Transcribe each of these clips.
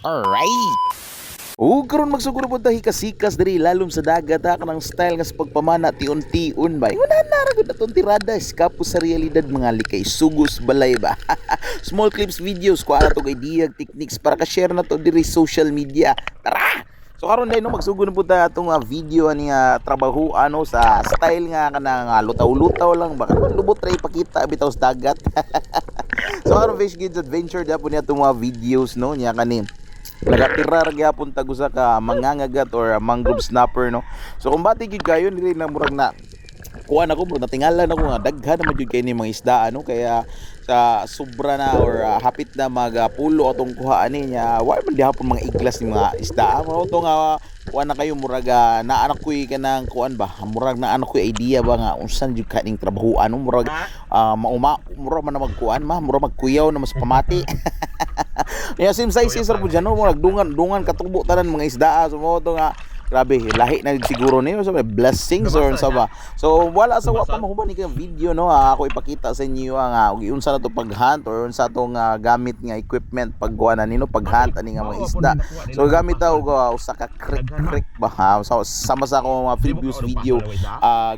Alright. O karon magsuguro po tahi kasikas diri lalom sa dagat ha kanang style nga sa pagpamana tion-tion ba. Ingon na ra gud atong tirada eskapo sa realidad mga likay sugos balay ba. Small clips videos ko ana to idea techniques para ka-share na to diri social media. Tara. So karon dai no magsugod po ta atong video ani trabaho ano sa style nga kanang lutaw-lutaw lang ba karon lubot ra ipakita bitaw sa dagat. So karon Fish Kids Adventure dapat niya itong mga videos no niya kani nagatirar gyapon tag usa ka mangangagat or mangrove snapper no. So kung bati gyud kayo dili na murag na kuan ako bro natingalan ako nga daghan naman jud kay ni mga isda ano kaya sa sobra na or hapit na magpulo atong kuha ani nya wa man dihapon mga iglas ni mga isda mo to nga kuan na kayo murag na anak ko kanang kuan ba murag na anak ko idea ba nga unsan jud kaning trabahoan no murag murag man na magkuan murag magkuyaw na mas pamati. Ya sim size sir po dyan no murag dungan katubo tanan mga isda so mo to nga grabe lahi na siguro niyo so blessings or sa ba so wala sa wa pa mahuman ni video no ako ipakita sa inyo nga unsa na to paghunt or unsa to nga gamit nga equipment pagkuha na nino paghunt ani nga mga isda so gamit ta og usa ka crick ba so sama sa akong mga previous video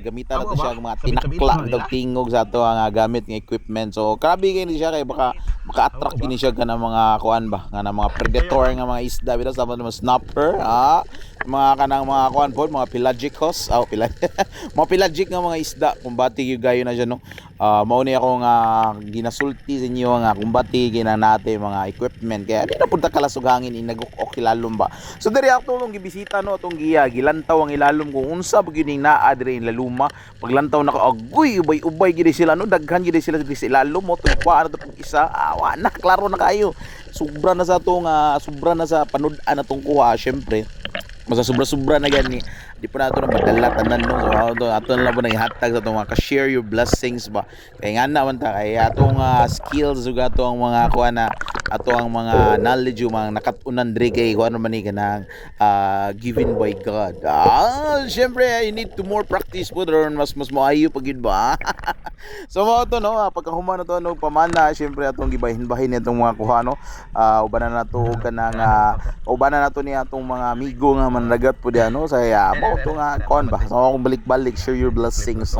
gamitan nato siya mga tinakla daw tingog sa ato nga gamit nga equipment so grabe kay ni siya kay baka maka-attract ini siya kana mga kuan ba nga mga predator nga mga isda bitaw sa mga snapper mga kanang mga kuan po mga pelagicos mga pelagic nga mga isda kumbati gyud gayo na siya no mao ni ako nga ginasulti sa inyo nga kumbati gina nate mga equipment kaya di na punta kalasog hangin inagok ilalom ba so diri ako tong gibisita no atong gilantaw ang ilalom kung unsa gyud naa diri ilaluma paglantaw na ko agoy ubay gid sila no daghan gid sila diri sa ilalom mo to kuan na isa na klaro na kayo sobra na sa tong sobra na sa panud-an atong kuha syempre masa sobra-sobra na gani di pa nato na madala tanan no so ato na lang po naghatag sa itong mga ka-share your blessings ba kaya nga naman ta kaya atong skills ug atong mga kuha na ato ang mga knowledge yung mga nakatunan diri kay kuha naman ni kanang given by God syempre you need to more practice po ron mas maayo pag yun ba so mo to no pagkahuman na to no pamana syempre atong gibahin-bahin itong mga kuha no ubanan na to kanang ubanan na to ni atong mga amigo nga manlagat po diyan no saya mo to nga kon ba so akong balik-balik share your blessings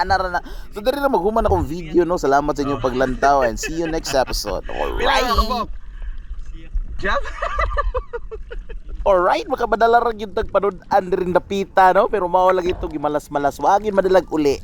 anara na so diri na maghuman akong video no salamat sa inyong paglantaw and see you next episode alright Jab alright makabadala ra gyud tag panud-an rin dapita no pero mao lagi ito gimalas-malas wagin madalag uli